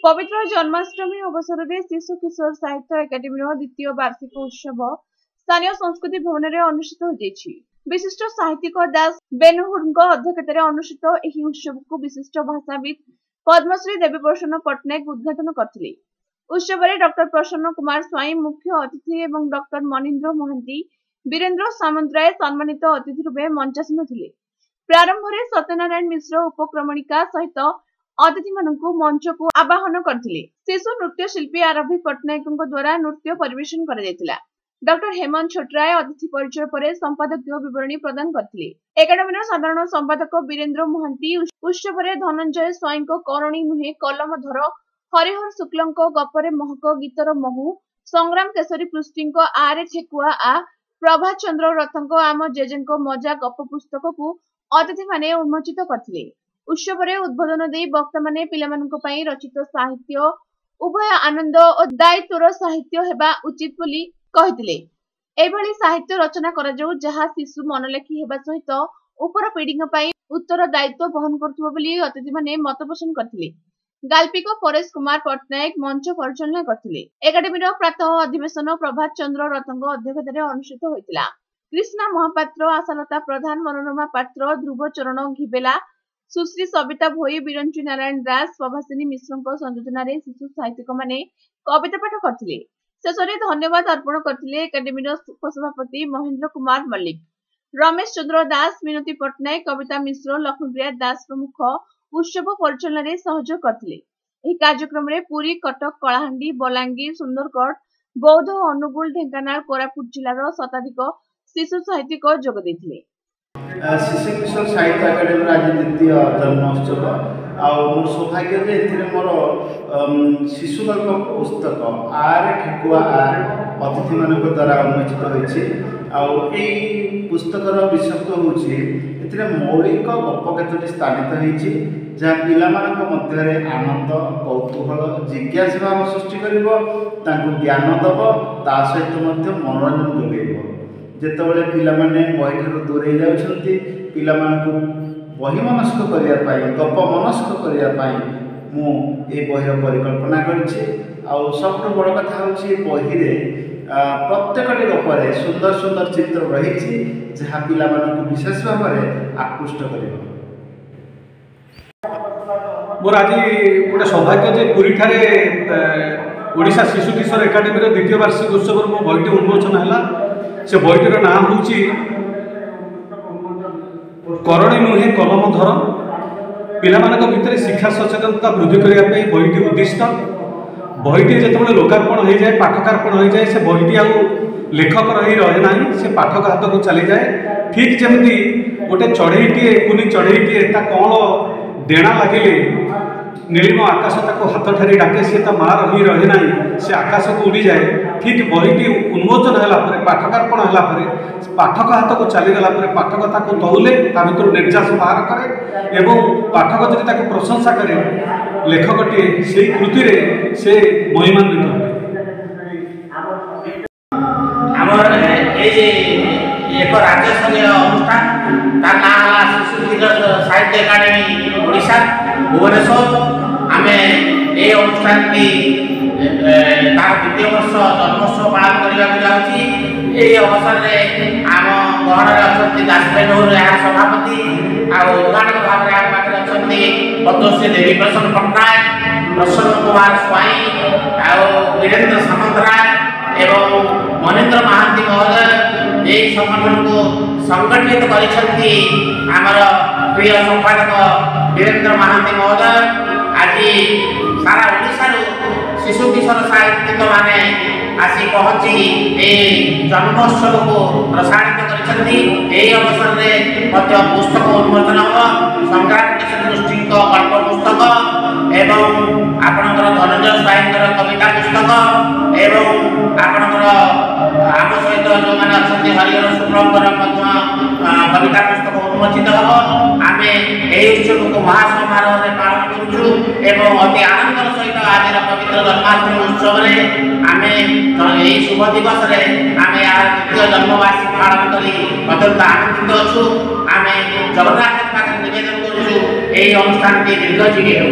पवित्र जन्माष्टमी अवसर में शिशु किशोर साहित्य एकाडेमी द्वितीय वार्षिक उत्सव स्थानीय संस्कृति भवन में अनुष्ठित हो विशिष्ट साहित्यिक दास बेनुहुर अध्यक्षतार अनुष्ठित यह उत्सव को विशिष्ट भाषाविद पद्मश्री देवीप्रसन्न पट्टनायक उद्घाटन करथिले। उत्सव में डॉ प्रसन्न कुमार स्वाई मुख्य अतिथि एवं डॉ मनीन्द्र महांती वीरेन्द्र सामंतराय सम्मानित अतिथि रूपे मंचासीन थिले। प्रारंभ में सत्यनारायण मिश्र उपक्रमणिका सहित अतिथि मानू मंच को आवाहन करथिले। शिशु नृत्य शिल्पी आरभी पट्टनायक द्वारा नृत्य परिवेशन करा। डॉ हेमंत छोटराय अतिथि परिचय पर संपादकीय विवरणी प्रदान करथिले। एकाडेमी साधारण संपादक वीरेन्द्र महांती उत्सव में धनंजय स्वाई करणी नुहे कलम धर हरिहर शुक्ल गपरे महक गीतर महु संग्राम केशरी पृष्टि आरे ठेकुआ आ प्रभात चंद्र रथ आम जेजे मजा गप पुस्तक को अतिथि माने उन्मोचित करथिले। उत्सव में उद्बोधन दे वक्ता माने पिलामाननक पई रचित साहित्य उभय आनंद और दायित्वर साहित्य हेबा उचित बोली कहिथिले। एभली साहित्य रचना करा जाऊ जहा शिशु मनलेखी हेबा सहित उपर पीढ़ी पई उत्तर दायित्व बहन करथुबो बोली अतिथि माने मत पोषण करथिले। गाल्पिक परेश कुमार पट्टनायक मंच परिचालना करथिले। एकाडेमी प्रातः अधिवेशन प्रभात चंद्र रथंग अध्यक्षतार अनुष्ठित होइतिला। कृष्णा महापात्र आशालता प्रधान मनोरमा पात्र ध्रुव चरण घिबेला सुश्री सविता भोई बिरंचु नारायण दास प्रभासिनी मिश्र संयोजन शिशु साहित्यिक माने कविता पाठ करथिले। शेष में धन्यवाद अर्पण करथिले एकाडेमी उपसभापति महेंद्र कुमार मल्लिक रमेश चंद्र दास मिनती पट्टनायक कविता मिश्र लक्ष्मीप्रिया दास प्रमुख उत्सव परिचालन सहयोग करथिले। एही कार्यक्रम में पुरी कटक कलाहांडी बलांगीर सुंदरगढ़ बौद्ध अनुगुल ढेंकानाल कोरापुट जिलार शताधिक शिशु साहित्यिक जोग देथिले। शिशु किशोर साहित्य एकाडेमी आज द्वितीय जन्मोत्सव मोर सौभाग्य जे एथिरे मोर शिशु गल्प पुस्तक आरे ठेकुआ अतिथि मानक द्वारा उन्मोचित होइछि। पुस्तकर विषयत्व होछि एथिरे मौलिक गप केतोटी स्थानित होइछि जहाँ पिलामानक मध्यरे आनंद कौतूहल जिज्ञासा भाव सृष्टि करिवो तांको ज्ञान दबो ता सहित मध्य मनोरंजन जोगेइबो। जेतेबेले पिलामाने बही ठारू दूरे जाउछन्ति पिलामानकु बही मनस्क करिया पाई गप मनस्क करिया पाई मु ए बहीर परिकल्पना करछि। आउ सबटु बड़ कथा होछि बही रे प्रत्येकटी गपरे सुंदर सुंदर चित्र रहिछि जहाँ पिलामानकु विशेष भाव में आकृष्ट करिवो। मोर आज गोटे सौभाग्य जे पुरी ठारे ओडिशा शिशु किशोर एकाडेमी द्वितीय वार्षिक उत्सव मो बहीटी उन्मोचन है। से बहीटीर नाम हूँ करणी नुहे कलम धर पिलामानक भितर शिक्षा सचेतनता वृद्धि करने बहीटी उद्दिष्ट। बहीटी जिते लोकार्पण हो जाए पाठकार्पण हो जाए से बहीटी आउ लेखक रही रहे ना से पाठक हाथ को चली जाए। ठीक जमी गोटे चढ़ईटे कुनी चढ़ईटे कौन डेणा लगिले नीलिम आकाश हाथ ठारी डाके सी माँ रही रहे ना से आकाश को उड़ी जाए। ठीक बहीटी उन्मोचन है पाठकार्पण है पाठक हाथ को चलीगला पाठक ताको दौले ता भर निर्यास बाहर करे एवं पाठक जब प्रशंसा करे लेखकटी से कृति से महिमान्वित एक राज्य स्तरीय अनुष्ठान तार ना शिशु किशोर साहित्य एकाडेमी ओडिशा भुवनेश्वर आम ये अनुष्ठान की तार द्वितीय वर्ष जन्मोत्सव पालन करने जाऊँगी। अवसर में आम गहन अच्छा दासबेनुर यहाँ सभापति उद्घाटक भाव में आम पाखे अच्छा पद्मश्री देवीप्रसन्न पट्टनायक प्रसन्न कुमार स्वाई वीरेन्द्र सामंतराय एवं मनीन्द्र महांती महोदय यही संगठन को संगठित करछंती आमर प्रिय संपादक वीरेन्द्र महांती महोदय। आज सारा ओडिशा शिशु किशोर साहित्यिक माने आसी पहुंची ए जन्मोत्सव को प्रसारित करछंती। एही अवसर में मध्य पुस्तक उन्मोचन हो संग्राम केशरी पृष्टि गल्प पुस्तक एवं आपणकर धनंजय स्वाईंकर कविता पुस्तक एवं आपणकर आम सहित जो मैंने अच्छा हरिहर शुक्लंकर कविता पुस्तक उन्मोचित हम। आम यही उत्सव को महासमारोह में पालन करुचु एवं अति आनंदर सहित आज पवित्र जन्माष्टमी उत्सव में आम यही शुभ दिवस आम यार द्वितीय जन्मवार्षिक पालन कर अत्यंत आनंदित अच्छु। आम जगन्नाथ पाखे निवेदन करुचु यही अनुष्ठान दीर्घजीवी हो।